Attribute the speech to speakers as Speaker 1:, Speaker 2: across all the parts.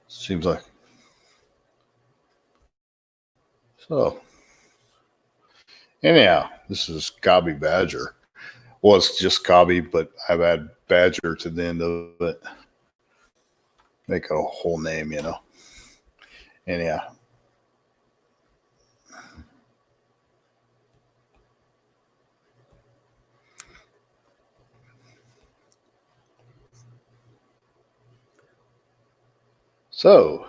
Speaker 1: Seems like. So, anyhow, this is Cobby Badger. Well, it's just Cobby, but I've added Badger to the end of it. Make a whole name, Anyhow. So,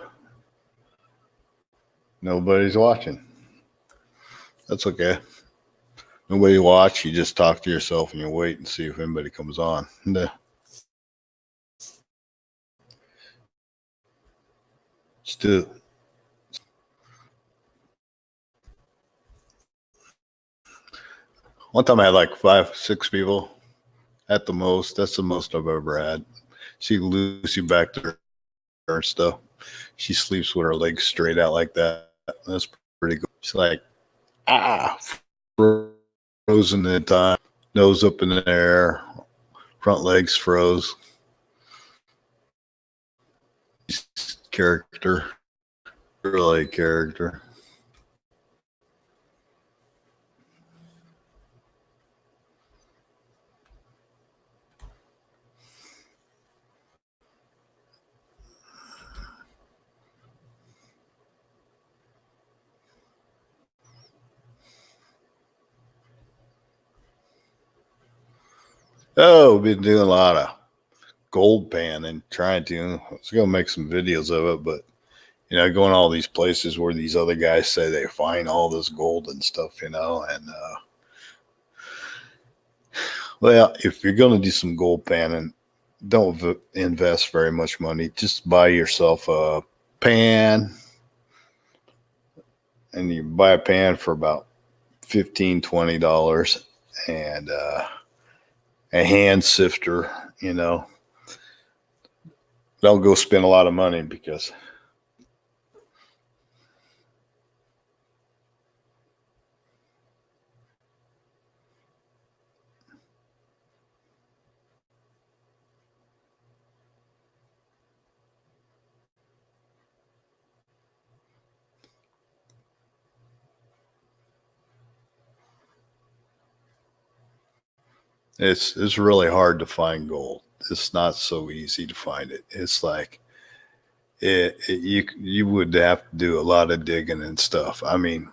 Speaker 1: nobody's watching. That's okay. Nobody watch. You just talk to yourself and you wait and see if anybody comes on. Let's do it. One time I had like 5, 6 people at the most. That's the most I've ever had. See Lucy back there and stuff. She sleeps with her legs straight out like that. That's pretty good. She's like, frozen in time, nose up in the air, front legs froze. Character, really character. Oh, we've been doing a lot of gold panning, trying to. I was going to make some videos of it, but, going all these places where these other guys say they find all this gold and stuff, and, well, if you're going to do some gold panning, don't invest very much money. Just buy yourself a pan, and you buy a pan for about $15, $20, and a hand sifter, Don't go spend a lot of money because it's really hard to find gold. It's not so easy to find it. It's like you would have to do a lot of digging and stuff. I mean,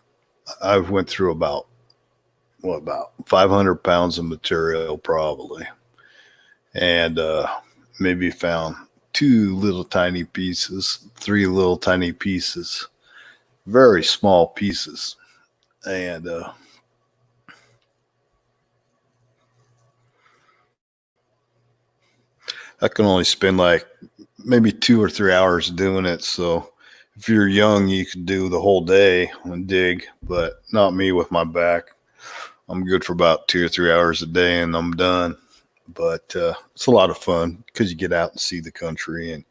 Speaker 1: I've went through about 500 pounds of material probably, and maybe found 2 little tiny pieces, 3 little tiny pieces, very small pieces, and I can only spend like maybe 2 or 3 hours doing it. So if you're young, you could do the whole day and dig, but not me with my back. I'm good for about 2 or 3 hours a day and I'm done. But it's a lot of fun because you get out and see the country and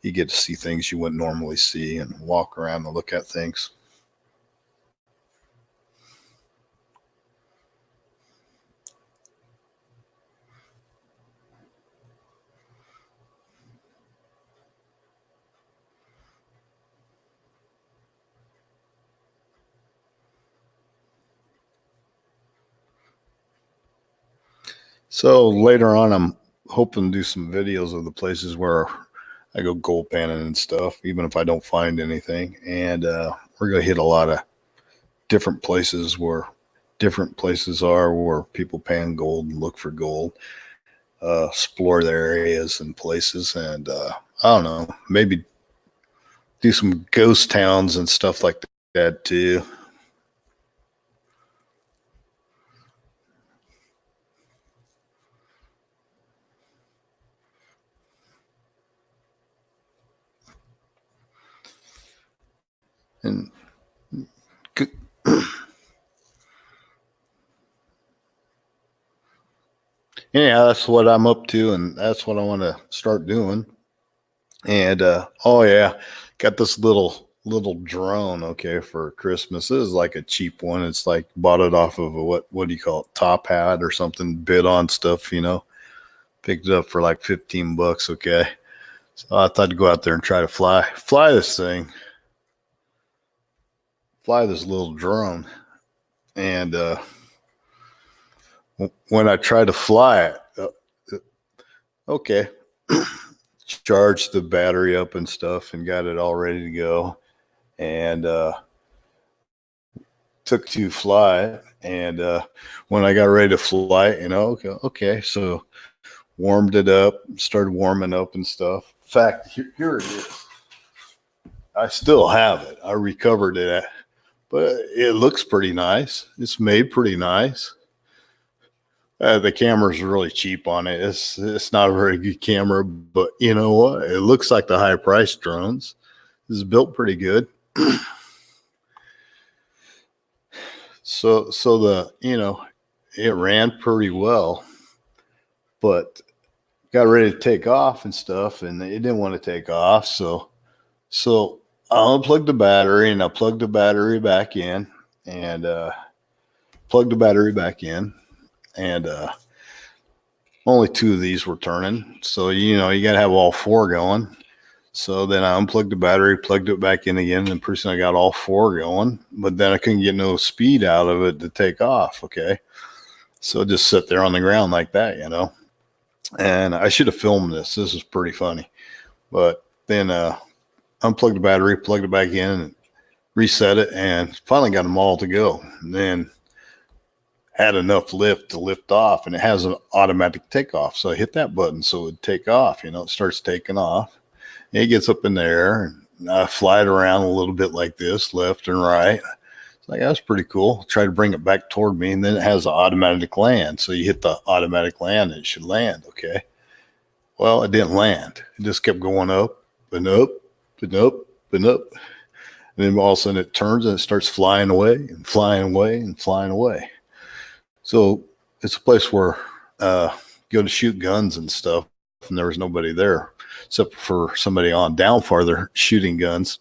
Speaker 1: you get to see things you wouldn't normally see and walk around and look at things. So later on, I'm hoping to do some videos of the places where I go gold panning and stuff, even if I don't find anything. And we're going to hit a lot of different places where people pan gold and look for gold, explore their areas and places. And I don't know, maybe do some ghost towns and stuff like that too. And yeah, that's what I'm up to, and that's what I want to start doing. And oh yeah, got this little drone. Okay, for Christmas. This is like a cheap one. It's like bought it off of a what do you call it? Top Hat or something. Bid on stuff. Picked it up for like $15. Okay, So I thought to go out there and try to fly this thing, fly this little drone. And when I tried to fly it, okay, charged the battery up and stuff and got it all ready to go. And took to fly it. And when I got ready to fly it, okay, so warmed it up, started warming up and stuff. In fact, here it is. I still have it. I recovered it, but it looks pretty nice. It's made pretty nice. The camera's really cheap on it. It's not a very good camera, but you know what? It looks like the high price drones. It's built pretty good. So it ran pretty well, but got ready to take off and stuff, and it didn't want to take off. So I unplugged the battery and I plugged the battery back in and only 2 of these were turning. So, you got to have all 4 going. So then I unplugged the battery, plugged it back in again, and pretty soon I got all 4 going. But then I couldn't get no speed out of it to take off, okay? So just sit there on the ground like that, And I should have filmed this. This is pretty funny. But then unplugged the battery, plugged it back in, and reset it, and finally got them all to go. And then had enough lift to lift off, and it has an automatic takeoff. So I hit that button so it would take off. It starts taking off. And it gets up in the air, and I fly it around a little bit like this, left and right. It's like, that's pretty cool. Try to bring it back toward me, and then it has an automatic land. So you hit the automatic land, and it should land, okay? Well, it didn't land. It just kept going up and up and up and up. And then all of a sudden it turns and it starts flying away and flying away and flying away. So it's a place where go to shoot guns and stuff, and there was nobody there except for somebody on down farther shooting guns.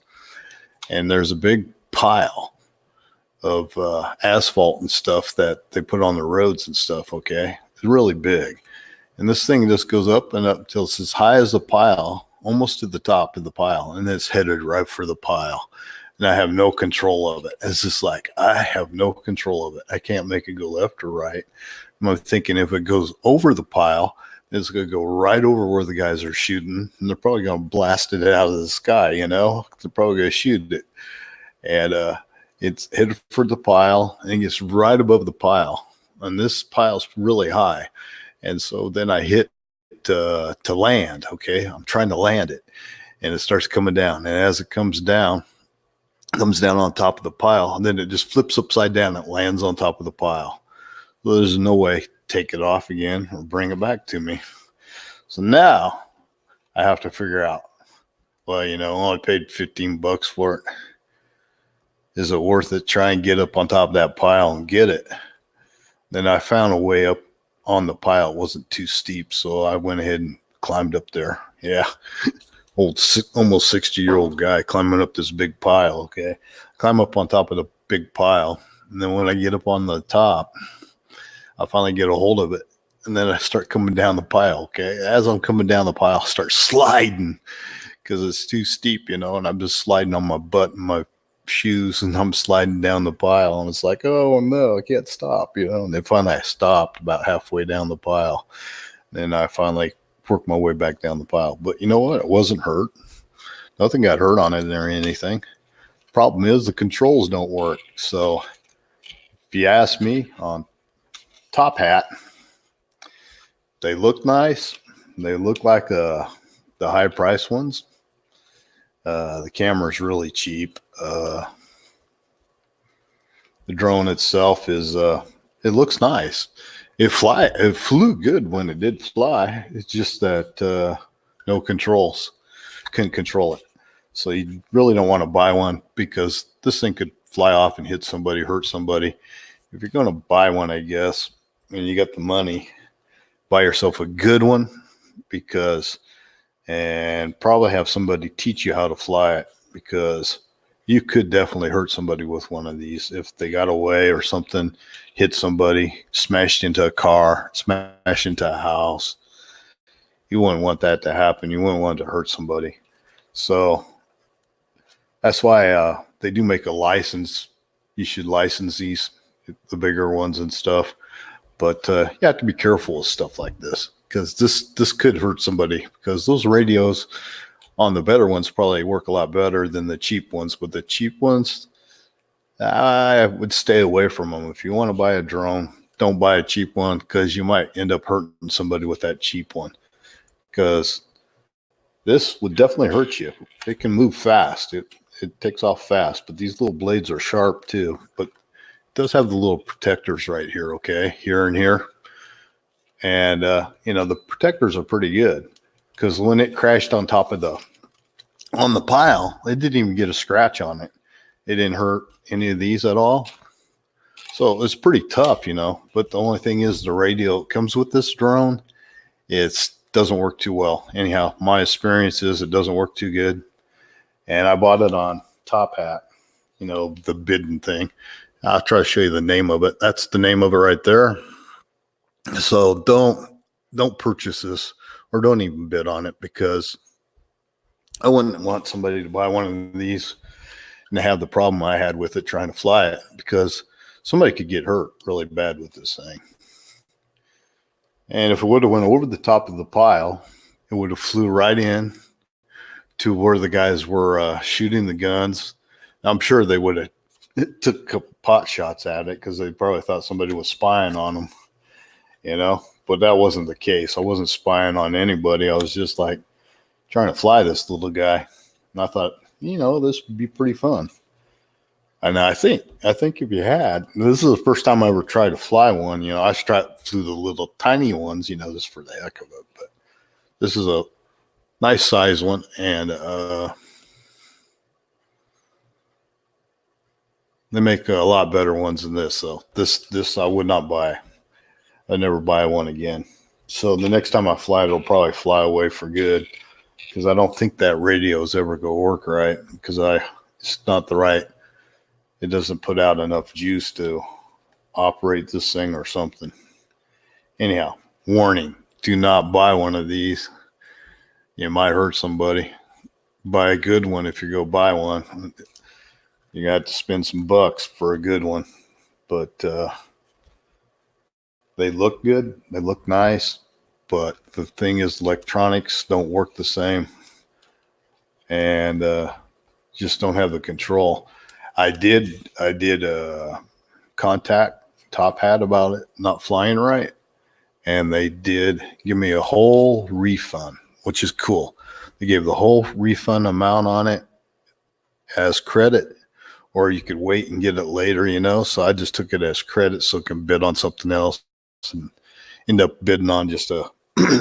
Speaker 1: And there's a big pile of asphalt and stuff that they put on the roads and stuff, okay? It's really big. And this thing just goes up and up till it's as high as the pile, almost to the top of the pile, and it's headed right for the pile. And I have no control of it. It's just like, I have no control of it. I can't make it go left or right. I'm thinking if it goes over the pile, it's going to go right over where the guys are shooting, and they're probably going to blast it out of the sky, They're probably going to shoot it. And it's headed for the pile, and it gets right above the pile. And this pile's really high. And so then I hit to land, okay? I'm trying to land it, and it starts coming down. And as it comes down on top of the pile, and then it just flips upside down and lands on top of the pile. So there's no way to take it off again or bring it back to me. So now I have to figure out, well, I only paid $15 for it. Is it worth it? Try and get up on top of that pile and get it. Then I found a way up on the pile. It wasn't too steep, so I went ahead and climbed up there. Yeah. Almost 60-year-old guy climbing up this big pile, okay? Climb up on top of the big pile, and then when I get up on the top, I finally get a hold of it, and then I start coming down the pile, okay? As I'm coming down the pile, I start sliding because it's too steep, and I'm just sliding on my butt and my shoes, and I'm sliding down the pile, and it's like, oh no, I can't stop, and then finally I stopped about halfway down the pile. Then I finally worked my way back down the pile. But you know what? It wasn't hurt. Nothing got hurt on it or anything. Problem is the controls don't work. So if you ask me on Top Hat, they look nice. They look like the high price ones. The camera's really cheap. The drone itself is it looks nice. It flew good when it did fly. It's just that no controls. Couldn't control it. So you really don't want to buy one because this thing could fly off and hit somebody, hurt somebody. If you're going to buy one, I guess, and you got the money, buy yourself a good one and probably have somebody teach you how to fly it, because you could definitely hurt somebody with one of these if they got away or something, hit somebody, smashed into a car, smashed into a house. You wouldn't want that to happen. You wouldn't want it to hurt somebody. So that's why they do make a license. You should license these, the bigger ones and stuff. But you have to be careful with stuff like this, because this could hurt somebody, because those radios on the better ones probably work a lot better than the cheap ones. But the cheap ones, I would stay away from them. If you want to buy a drone, don't buy a cheap one, because you might end up hurting somebody with that cheap one, because this would definitely hurt you. It can move fast. It takes off fast, but these little blades are sharp too. But it does have the little protectors right here, okay, here and here. And the protectors are pretty good, because when it crashed on top of on the pile, it didn't even get a scratch on it. It didn't hurt any of these at all. So it's pretty tough, but the only thing is, the radio comes with this drone, it doesn't work too well. Anyhow, my experience is it doesn't work too good. And I bought it on Top Hat, the bidding thing. I'll try to show you the name of it. That's the name of it right there. So don't purchase this, or don't even bid on it, because I wouldn't want somebody to buy one of these and have the problem I had with it trying to fly it, because somebody could get hurt really bad with this thing. And if it would have went over the top of the pile, it would have flew right in to where the guys were shooting the guns. I'm sure they would have took a couple pot shots at it, because they probably thought somebody was spying on them, but that wasn't the case. I wasn't spying on anybody. I was just like trying to fly this little guy. And I thought, this would be pretty fun. And I think if you had, this is the first time I ever tried to fly one. I flew the little tiny ones, just for the heck of it. But this is a nice size one, and they make a lot better ones than this. So this I would not buy. I'd never buy one again. So the next time I fly, it'll probably fly away for good, because I don't think that radio is ever going to work right, because it's not the right. It doesn't put out enough juice to operate this thing or something. Anyhow, warning, do not buy one of these. You might hurt somebody. Buy a good one. If you go buy one, you got to spend some bucks for a good one. But they look good. They look nice. But the thing is, electronics don't work the same. And just don't have the control. I did contact Top Hat about it not flying right, and they did give me a whole refund, which is cool. They gave the whole refund amount on it as credit, or you could wait and get it later, So I just took it as credit, so I can bid on something else, and end up bidding on just a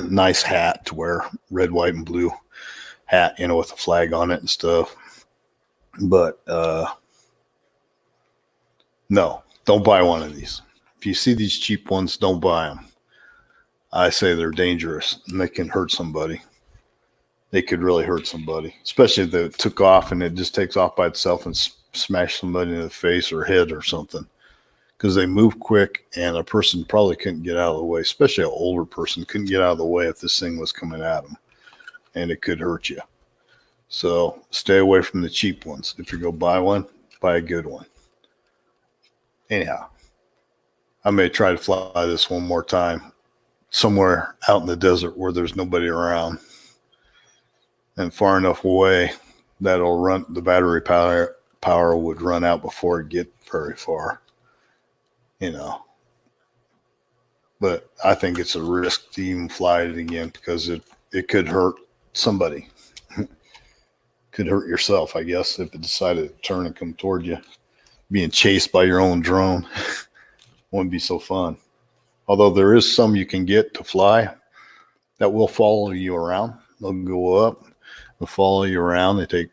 Speaker 1: nice hat to wear, red, white, and blue hat, with a flag on it and stuff. But no, don't buy one of these. If you see these cheap ones, don't buy them. I say they're dangerous, and they can hurt somebody. They could really hurt somebody, especially if it took off and it just takes off by itself and smash somebody in the face or head or something, because they move quick, and a person probably couldn't get out of the way, especially an older person couldn't get out of the way if this thing was coming at them, and it could hurt you. So stay away from the cheap ones. If you go buy one, buy a good one. Anyhow, I may try to fly this one more time somewhere out in the desert where there's nobody around and far enough away that the battery power would run out before it get very far, But I think it's a risk to even fly it again, because it could hurt somebody. Could hurt yourself, I guess, if it decided to turn and come toward you. Being chased by your own drone wouldn't be so fun. Although there is some you can get to fly that will follow you around. They'll go up, they'll follow you around. They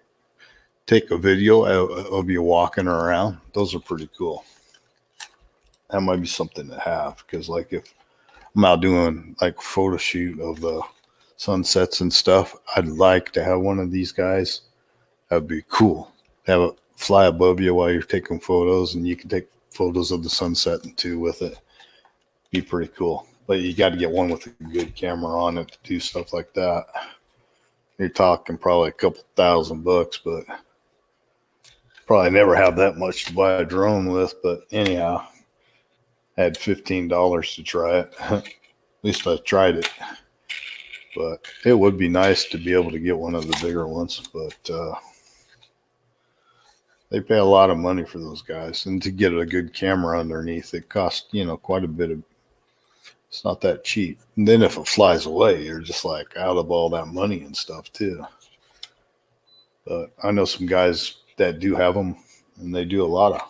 Speaker 1: take a video of you walking around. Those are pretty cool. That might be something to have, because like if I'm out doing like a photo shoot of the sunsets and stuff, I'd like to have one of these guys. That'd be cool. Have it fly above you while you're taking photos, and you can take photos of the sunset too with it. Be pretty cool. but you got to get one with a good camera on it to do stuff like that. You're talking probably a couple $1,000, but probably never have that much to buy a drone with. But anyhow, I had $15 to try it. At least I tried it. But it would be nice to be able to get one of the bigger ones. But they pay a lot of money for those guys. And to get a good camera underneath, it costs, quite a bit of. It's not that cheap. And then if it flies away, you're just like out of all that money and stuff too. But I know some guys that do have them, and they do a lot of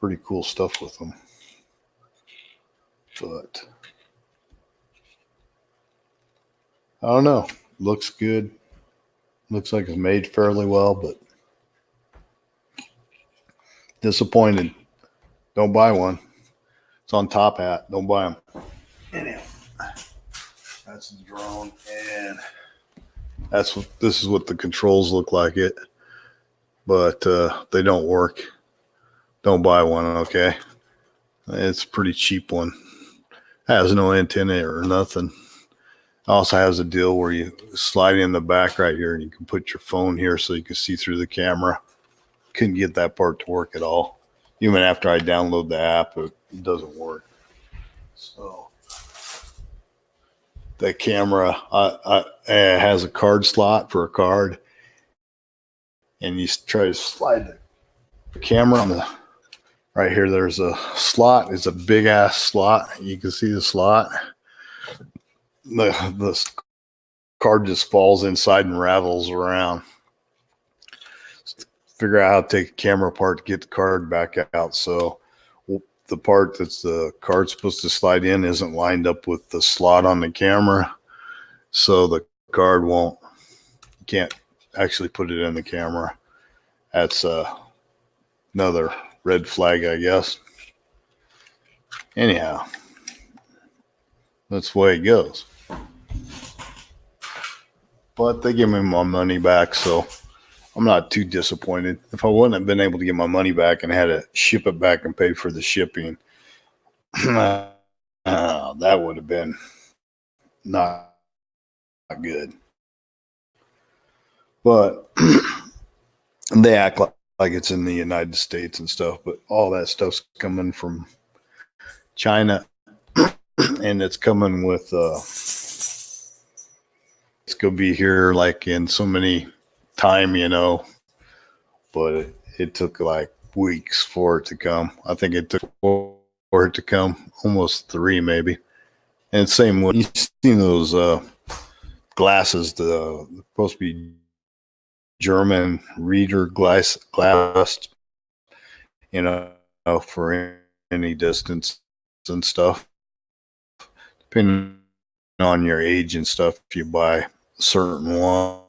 Speaker 1: pretty cool stuff with them. But I don't know. Looks good. Looks like it's made fairly well, but disappointed. Don't buy one. It's on Top Hat. Don't buy them. Anyhow, that's the drone, and this is what the controls look like it, but they don't work. Don't buy one, okay? It's a pretty cheap one. Has no antenna or nothing. Also has a deal where you slide in the back right here, and you can put your phone here so you can see through the camera. Couldn't get that part to work at all. Even after I download the app, it doesn't work. So the camera it has a card slot for a card, and you try to slide the camera on the right here. There's a slot. It's a big ass slot. You can see the slot. The card just falls inside and rattles around. Figure out how to take a camera apart to get the card back out. So the part that's the card's supposed to slide in isn't lined up with the slot on the camera. So the card you can't actually put it in the camera. That's another red flag, I guess. Anyhow, that's the way it goes. But they give me my money back, so I'm not too disappointed. If I wouldn't have been able to get my money back and had to ship it back and pay for the shipping, that would have been not good. But they act like it's in the United States and stuff, but all that stuff's coming from China, and it's coming with it's gonna be here like in so many time, but it took like weeks for it to come. I think it took for it to come almost 3 maybe. And same with, you seen those glasses, supposed to be German reader glass, for any distance and stuff. Depending on your age and stuff, if you buy a certain one.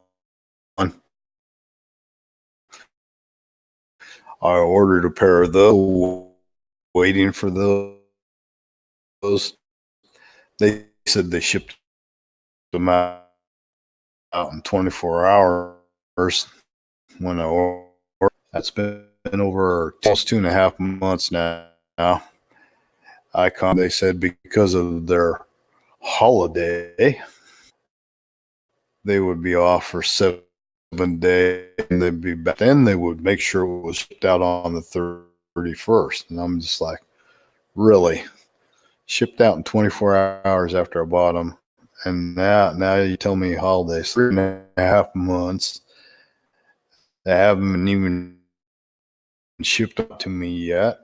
Speaker 1: I ordered a pair of those, waiting for those. They said they shipped them out in 24 hours when I ordered. That's been over almost 2.5 months now. They said because of their holiday, they would be off for 7 days, and they'd be back. Then they would make sure it was shipped out on the 31st. And I'm just like, really? Shipped out in 24 hours after I bought them. And now you tell me holidays, 3.5 months. They haven't even shipped out to me yet.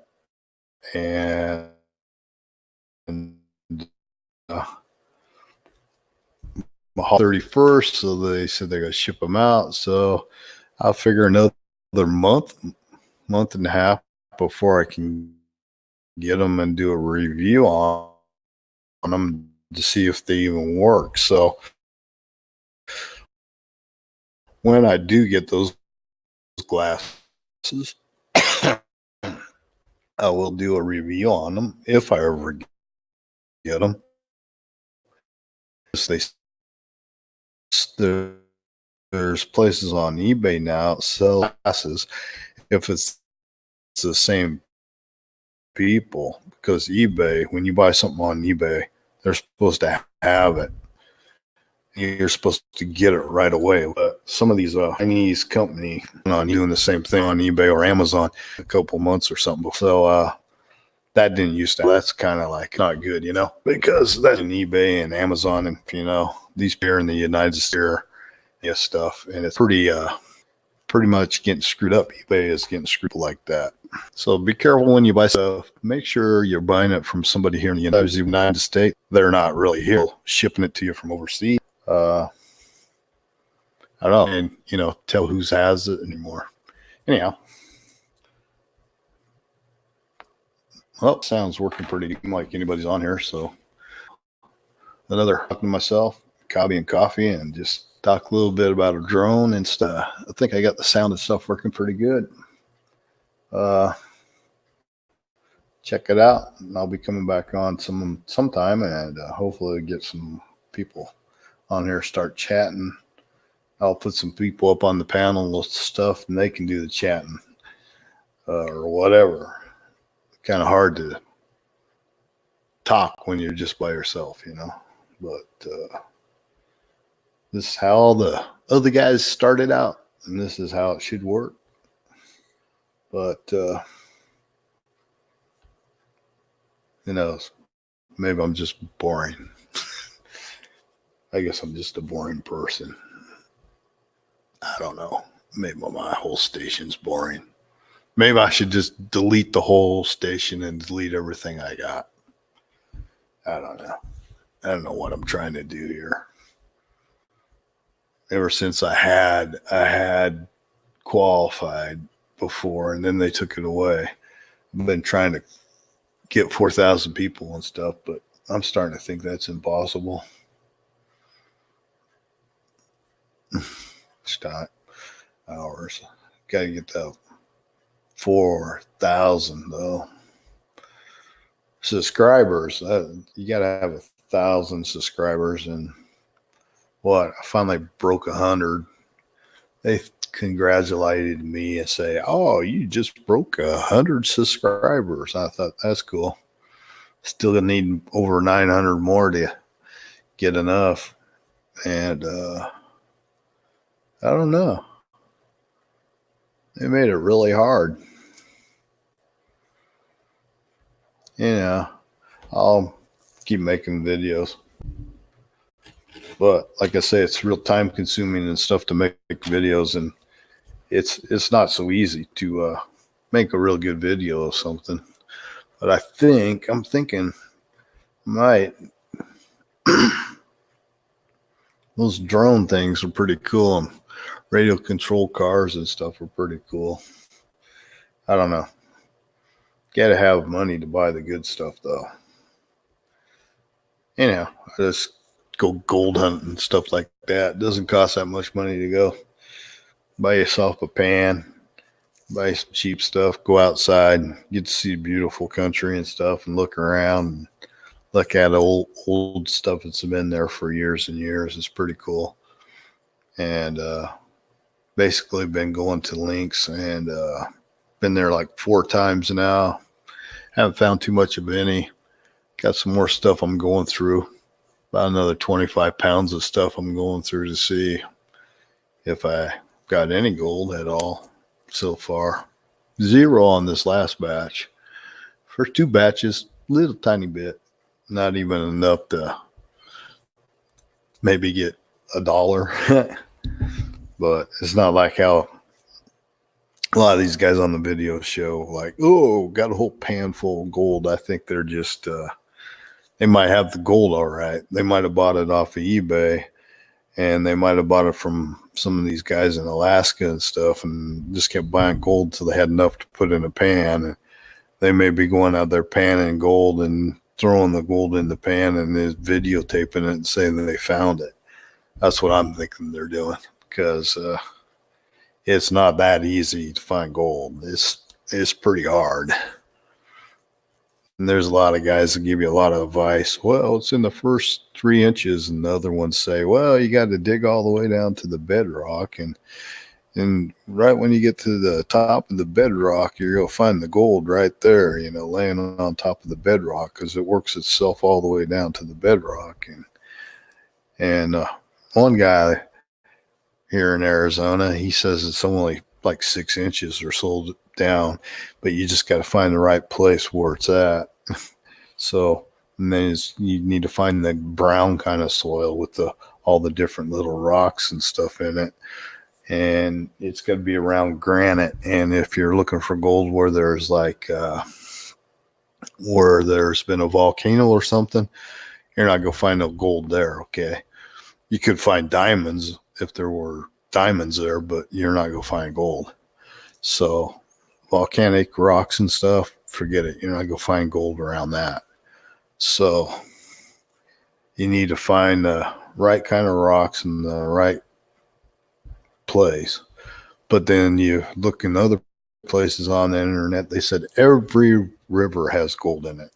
Speaker 1: And 31st, so they said they're going to ship them out. So I'll figure another month and a half before I can get them and do a review on them to see if they even work. So when I do get those glasses, I will do a review on them if I ever get them. There's places on eBay now that sell glasses if it's the same people, because eBay, when you buy something on eBay, They're supposed to have it. You're supposed to get it right away. But some of these Chinese company on doing the same thing on eBay or Amazon a couple months or something. So that didn't used to. That's kind of like not good, because that's in eBay and Amazon, and these here in the United States stuff, and it's pretty much getting screwed up. eBay is getting screwed like that. So be careful when you buy stuff. Make sure you're buying it from somebody here in the United States. They're not really here shipping it to you from overseas. I don't know, and tell who's has it anymore. Anyhow, well, sounds working pretty good, like anybody's on here. So another talking to myself, Cobby and coffee, and just talk a little bit about a drone and stuff. I think I got the sound and stuff working pretty good. Check it out. And I'll be coming back on sometime, and hopefully get some people on here, start chatting. I'll put some people up on the panel with stuff, and they can do the chatting or whatever. Kind of hard to talk when you're just by yourself, But this is how all the other guys started out, and this is how it should work. But who knows? Maybe I'm just boring. I guess I'm just a boring person. I don't know. Maybe my whole station's boring. Maybe I should just delete the whole station and delete everything I got. I don't know. I don't know what I'm trying to do here. Ever since I had qualified before, and then they took it away. I've been trying to get 4,000 people and stuff, but I'm starting to think that's impossible. Stop hours. Got to get that 4,000 though. Subscribers. You got to have 1,000 subscribers, and I finally broke 100. They congratulated me and say, "Oh, you just broke 100 subscribers." I thought that's cool. Still gonna need over 900 more to get enough, and I don't know. They made it really hard. I'll keep making videos. But like I say, it's real time consuming and stuff to make videos, and it's not so easy to make a real good video of something. But I'm thinking might those drone things are pretty cool, and radio control cars and stuff are pretty cool. I don't know. Got to have money to buy the good stuff though. I just go gold hunting and stuff like that. It doesn't cost that much money to go. Buy yourself a pan, buy some cheap stuff, go outside and get to see beautiful country and stuff, and look around and look at old stuff that's been there for years and years. It's pretty cool. And basically been going to links, and been there like 4 times now. Haven't found too much of any. Got some more stuff I'm going through. About another 25 pounds of stuff I'm going through to see if I got any gold at all so far. 0 on this last batch. First 2 batches, little tiny bit. Not even enough to maybe get $1. But it's not like how a lot of these guys on the video show, like, oh, got a whole pan full of gold. I think they're just, they might have the gold all right. They might have bought it off of eBay, and they might have bought it from some of these guys in Alaska and stuff, and just kept buying gold till they had enough to put in a pan. And they may be going out there panning gold and throwing the gold in the pan and is videotaping it and saying that they found it. That's what I'm thinking they're doing, because it's not that easy to find gold. It's pretty hard. And there's a lot of guys that give you a lot of advice. Well, it's in the first 3 inches, and the other ones say, well, you got to dig all the way down to the bedrock, and And right when you get to the top of the bedrock, you're going to find the gold right there, laying on top of the bedrock, because it works itself all the way down to the bedrock. And one guy here in Arizona, he says it's only like 6 inches or so down, but you just got to find the right place where it's at. So, and then you need to find the brown kind of soil with all the different little rocks and stuff in it. And it's got to be around granite. And if you're looking for gold where there's where there's been a volcano or something, you're not going to find no gold there. Okay. You could find diamonds if there were diamonds there, but you're not going to find gold. So volcanic rocks and stuff, forget it. You're not going to find gold around that. So you need to find the right kind of rocks in the right place. But then you look in other places on the internet, they said every river has gold in it.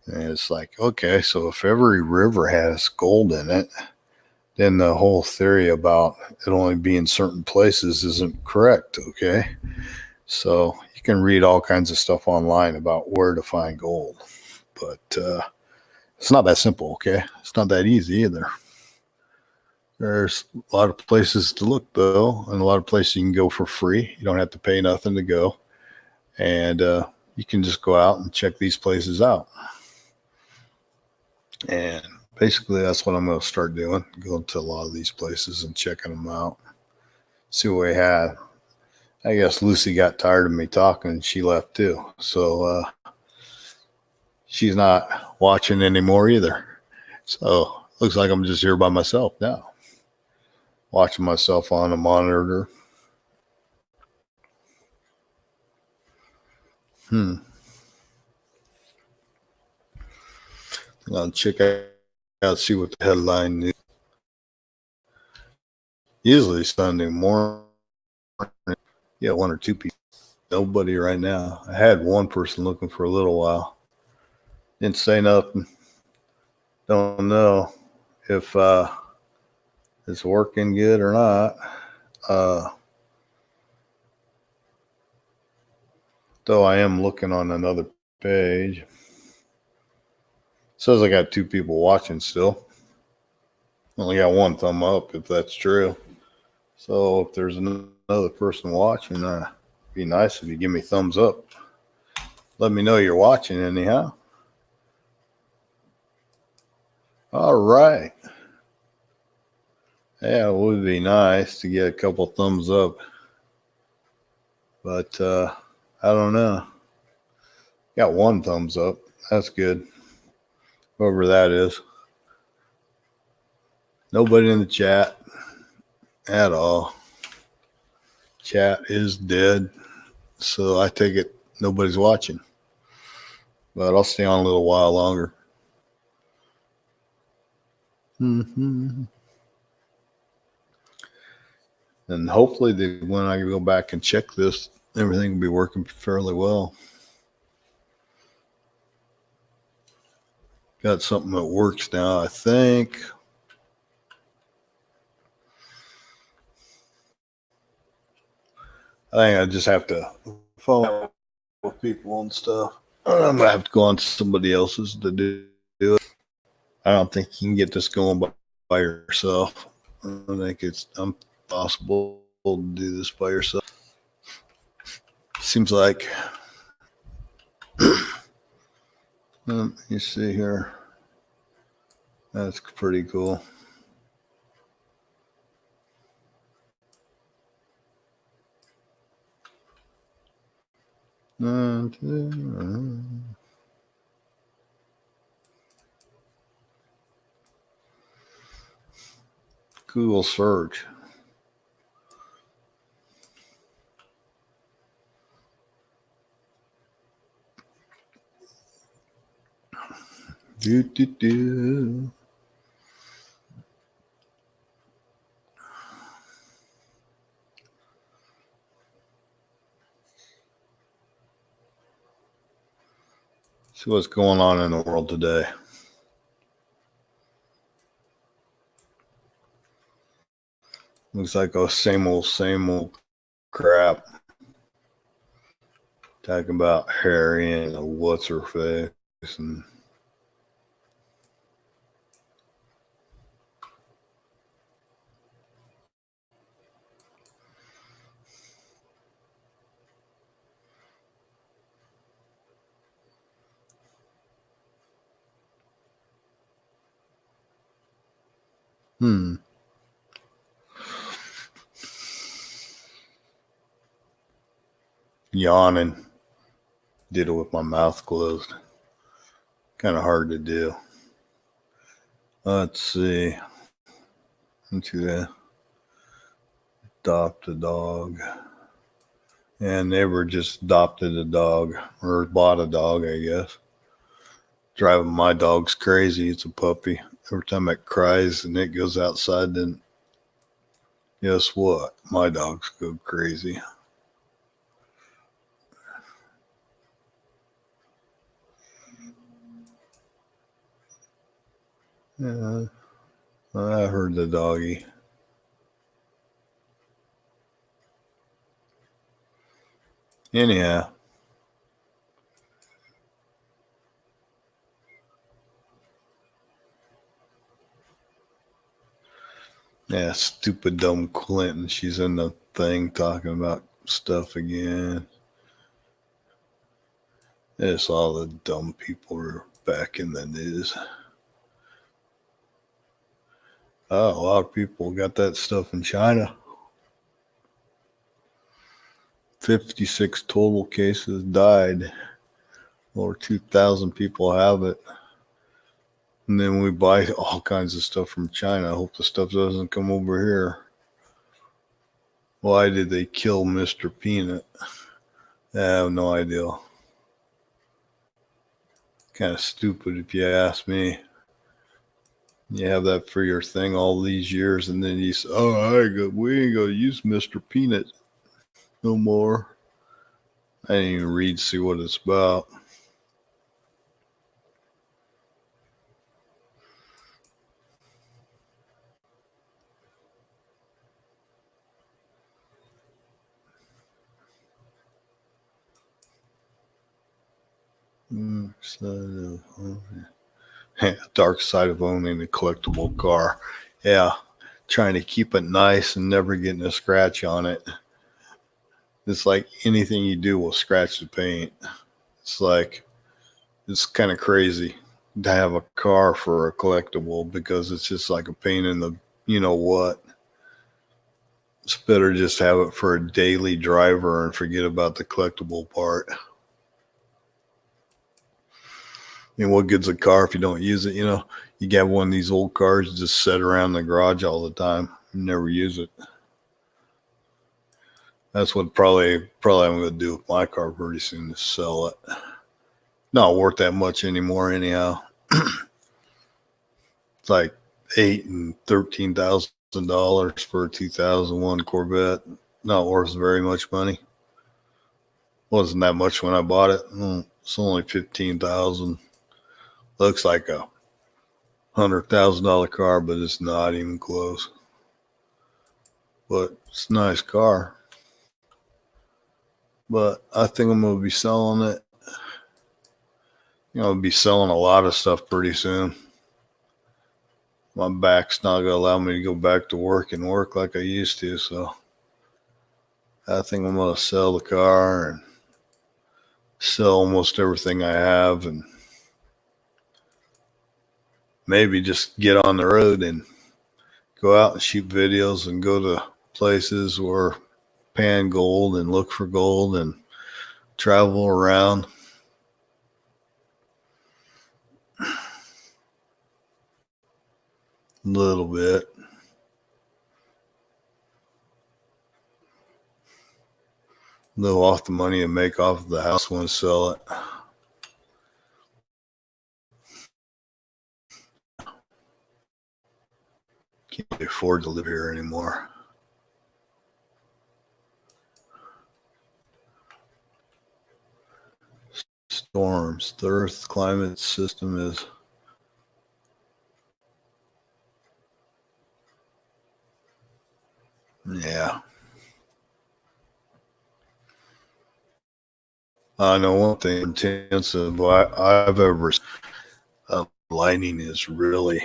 Speaker 1: And it's like, okay, so if every river has gold in it, then the whole theory about it only being certain places isn't correct, okay? So you can read all kinds of stuff online about where to find gold. But it's not that simple, okay? It's not that easy either. There's a lot of places to look, though, and a lot of places you can go for free. You don't have to pay nothing to go. And you can just go out and check these places out. And basically, that's what I'm going to start doing. Going to a lot of these places and checking them out. See what we had. I guess Lucy got tired of me talking and she left too. So she's not watching anymore either. So looks like I'm just here by myself now, watching myself on a monitor. I'll check out, see what the headline is. Usually Sunday morning, yeah, one or two people. Nobody right now. I had one person looking for a little while. Didn't say nothing. Don't know if it's working good or not. Though I am looking on another page. It says I got 2 people watching still. Only got 1 thumb up, if that's true. So if there's another person watching, it'd be nice if you give me thumbs up. Let me know you're watching anyhow. All right. Yeah, it would be nice to get a couple thumbs up. But I don't know. Got 1 thumbs up. That's good. Whoever that is. Nobody in the chat at all. Chat is dead. So I take it nobody's watching. But I'll stay on a little while longer. And hopefully when I go back and check this, everything will be working fairly well. Got something that works now, I think. I think I just have to follow with people and stuff. I'm gonna have to go on to somebody else's to do it. I don't think you can get this going by yourself. I think it's impossible to do this by yourself. Seems like. Let me see here. That's pretty cool. Google search. Do. See what's going on in the world today. Looks like a same old crap. Talking about Harry and what's her face and yawning. Did it with my mouth closed. Kind of hard to do. Let's see. Into that. Adopt a dog. And neighbor just adopted a dog or bought a dog, I guess. Driving my dog's crazy. It's a puppy. Every time it cries and it goes outside, then guess what? My dogs go crazy. Yeah, I heard the doggy. Anyhow. Yeah, stupid dumb Clinton. She's in the thing talking about stuff again. It's all the dumb people are back in the news. Oh, a lot of people got that stuff in China. 56 total cases died. Over 2,000 people have it. And then we buy all kinds of stuff from China. I hope the stuff doesn't come over here. Why did they kill Mr. Peanut? I have no idea. Kind of stupid if you ask me. You have that for your thing all these years, and then you say, "Oh, we ain't gonna use Mr. Peanut no more." I didn't even read to see what it's about. Dark side of owning a collectible car. Yeah, trying to keep it nice and never getting a scratch on it. It's like anything you do will scratch the paint. It's kind of crazy to have a car for a collectible because it's just like a pain in the you know what. It's better just have it for a daily driver and forget about the collectible part. What good's a car if you don't use it? You get one of these old cars just sit around the garage all the time, never use it. That's what probably I'm going to do with my car pretty soon, is sell it. Not worth that much anymore, anyhow. It's like $8,000 and $13,000 for a 2001 Corvette. Not worth very much money. Wasn't that much when I bought it. It's only $15,000. Looks like a $100,000 car, but it's not even close. But it's a nice car. But I think I'm gonna be selling it. I'll be selling a lot of stuff pretty soon. My back's not gonna allow me to go back to work and work like I used to, so I think I'm gonna sell the car and sell almost everything I have, and maybe just get on the road and go out and shoot videos and go to places where pan gold and look for gold and travel around. A little bit. Live off the money and make off of the house when I sell it. Can't afford to live here anymore. Storms. The Earth's climate system is I know one thing intensive I've ever lightning is really,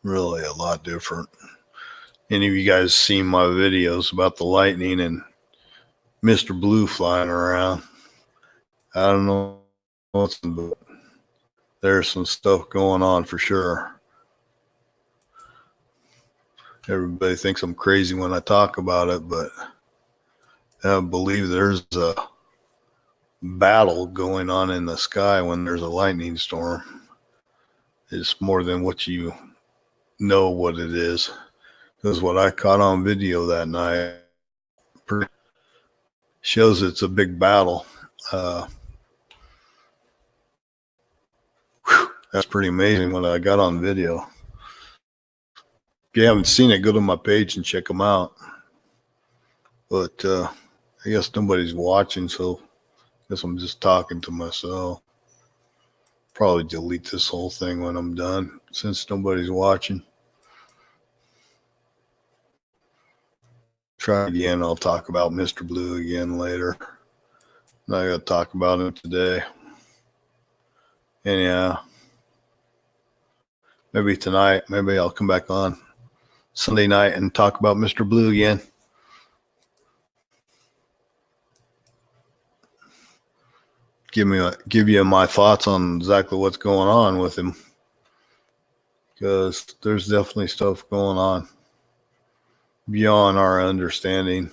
Speaker 1: really a lot different. Any of you guys seen my videos about the lightning and Mr. Blue flying around? I don't know what's, but there's some stuff going on for sure. Everybody thinks I'm crazy when I talk about it, but I believe there's a battle going on in the sky when there's a lightning storm. It's more than what you know what it is. Because what I caught on video that night shows it's a big battle. That's pretty amazing what I got on video. If you haven't seen it, go to my page and check them out. But I guess nobody's watching, so I guess I'm just talking to myself. Probably delete this whole thing when I'm done, since nobody's watching. Try again. I'll talk about Mr. Blue again later. I'm not going to talk about him today. Anyhow, maybe tonight, maybe I'll come back on Sunday night and talk about Mr. Blue again. Give you my thoughts on exactly what's going on with him, because there's definitely stuff going on beyond our understanding.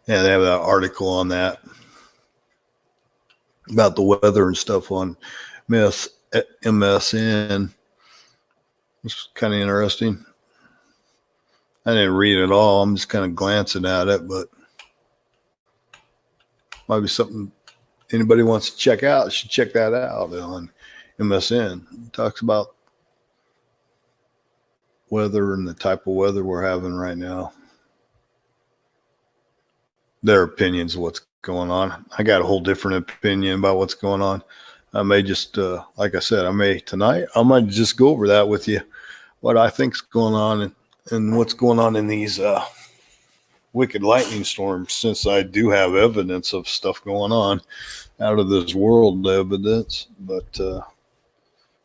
Speaker 1: Yeah, they have that article on that about the weather and stuff on MSN. It's kind of interesting. I didn't read it all. I'm just kind of glancing at it, but might be something anybody wants to check out. Should check that out on MSN. It talks about weather and the type of weather we're having right now. Their opinions of what's going on. I got a whole different opinion about what's going on. I may just, like I said, I might just go over that with you, what I think's going on and what's going on in these wicked lightning storms, since I do have evidence of stuff going on, out of this world evidence, but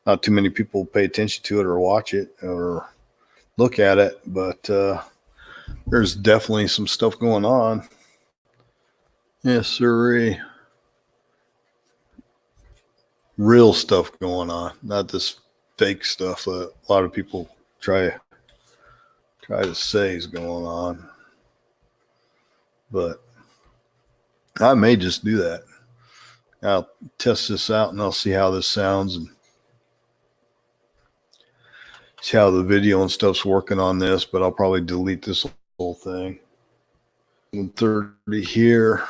Speaker 1: not too many people pay attention to it or watch it or look at it. But there's definitely some stuff going on. Yes, sir. Real stuff going on, not this fake stuff that a lot of people try to say is going on. But I may just do that. I'll test this out and I'll see how this sounds and see how the video and stuff's working on this, but I'll probably delete this whole thing. 1:30 here.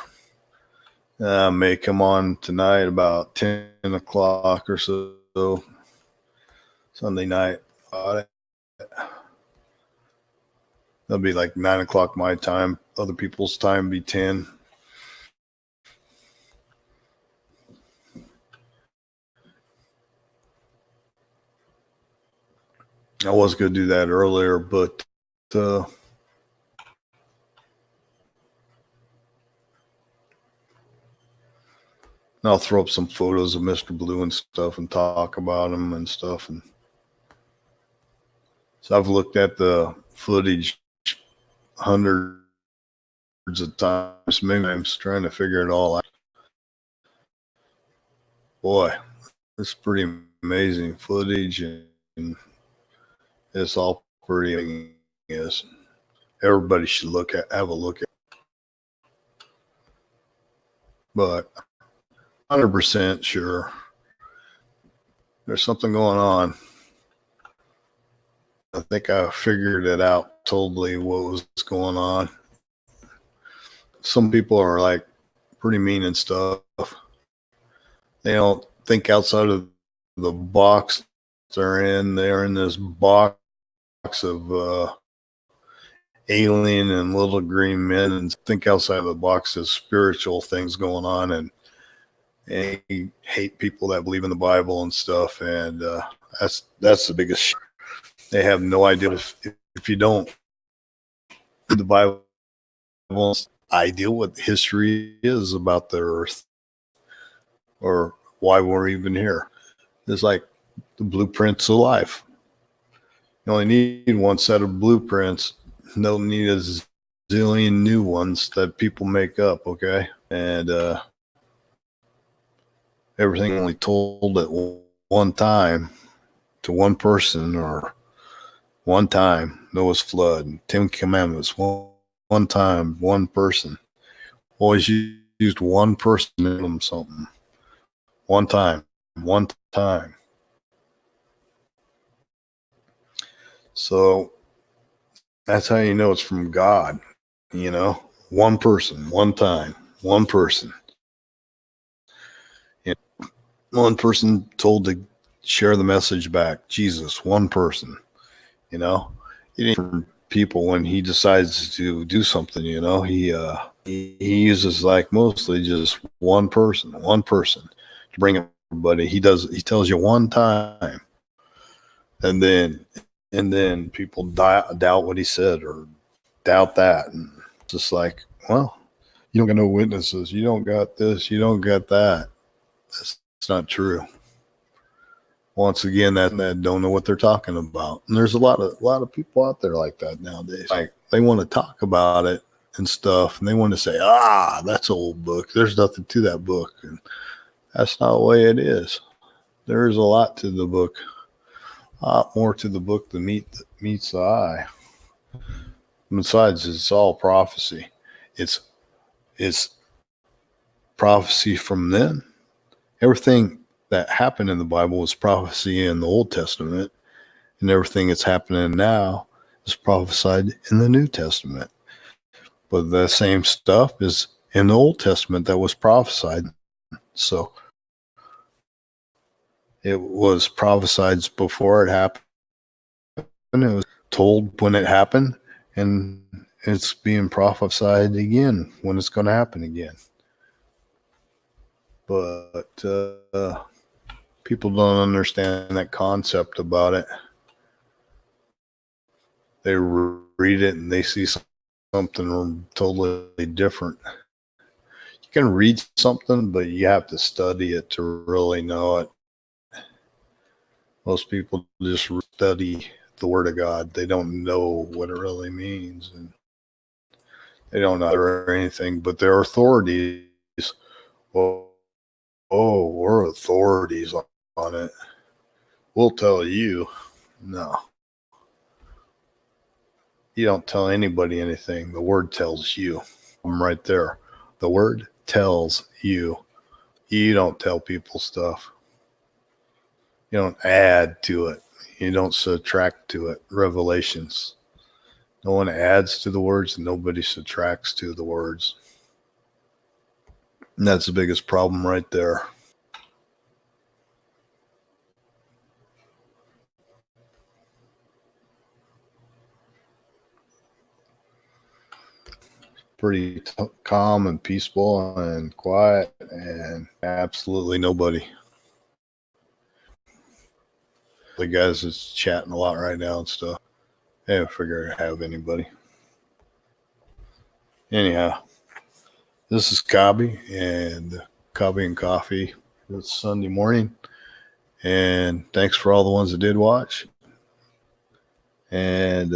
Speaker 1: May come on tonight about 10 o'clock or so. Sunday night. That'll be like 9 o'clock my time. Other people's time will be 10. I was going to do that earlier, but I'll throw up some photos of Mr. Blue and stuff and talk about him and stuff. And so I've looked at the footage hundreds of times, many times, trying to figure it all out. Boy, it's pretty amazing footage, and it's all pretty. Yes, everybody should have a look at. But 100% sure there's something going on. I think I figured it out totally what was going on. Some people are like pretty mean and stuff. They don't think outside of the box they're in. They're in this box of alien and little green men, and think outside of the box of spiritual things going on, and hate people that believe in the Bible and stuff. And that's the biggest They have no idea if you don't. The Bible idea what history is about the earth or why we're even here. It's like the blueprints of life. You only need one set of blueprints. No need a zillion new ones that people make up, okay? And everything only told at one time to one person or one time. Noah's flood, Ten Commandments, one time, one person. Always used one person to tell them something. One time, one time. So that's how you know it's from God, you know? One person, one time, one person. And one person told to share the message back. Jesus, one person, you know? From people when he decides to do something, you know, he uses like mostly just one person to bring everybody. He tells you one time, and then people doubt what he said or doubt that, and just like, well, you don't got no witnesses, you don't got this, you don't got that. That's not true. Once again, that don't know what they're talking about. And there's a lot of people out there like that nowadays. Like they want to talk about it and stuff, and they want to say, that's an old book. There's nothing to that book. And that's not the way it is. There is a lot to the book. A lot more to the book than meets the eye. Besides, it's all prophecy. It's prophecy from then. Everything that happened in the Bible was prophecy in the Old Testament, and everything that's happening now is prophesied in the New Testament. But the same stuff is in the Old Testament that was prophesied. So it was prophesied before it happened. It was told when it happened, and it's being prophesied again when it's going to happen again. But people don't understand that concept about it. They read it and they see something totally different. You can read something, but you have to study it to really know it. Most people just study the Word of God. They don't know what it really means, and they don't know anything. But their authorities, we're authorities on it. We'll tell you. No. You don't tell anybody anything. The Word tells you. I'm right there. The Word tells you. You don't tell people stuff. You don't add to it. You don't subtract to it. Revelations. No one adds to the words and nobody subtracts to the words. And that's the biggest problem right there. Pretty calm and peaceful and quiet, and absolutely nobody. The guys is chatting a lot right now and stuff. I haven't figured out have anybody. Anyhow, this is Cobby and Cobby and Coffee. It's Sunday morning, and thanks for all the ones that did watch. And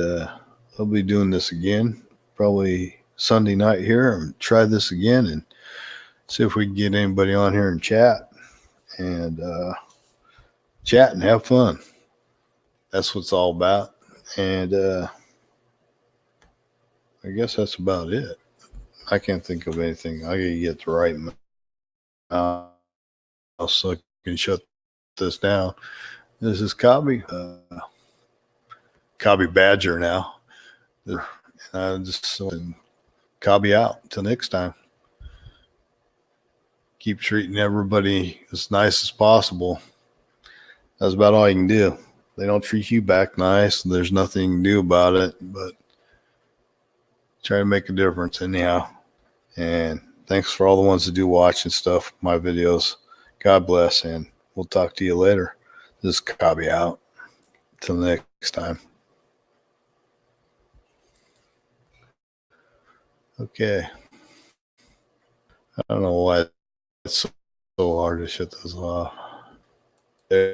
Speaker 1: I'll be doing this again, probably Sunday night here, and try this again and see if we can get anybody on here and chat and have fun. That's what it's all about. And I guess that's about it. I can't think of anything. I gotta get the right mouse so I can shut this down. This is Cobby. Cobby Badger now. Just Cobby out. Till next time. Keep treating everybody as nice as possible. That's about all you can do. They don't treat you back nice. There's nothing you can do about it, but try to make a difference anyhow. And thanks for all the ones that do watch and stuff, my videos. God bless, and we'll talk to you later. This is Cobby out. Till next. time. Okay. I don't know why it's so hard to shut this off. There.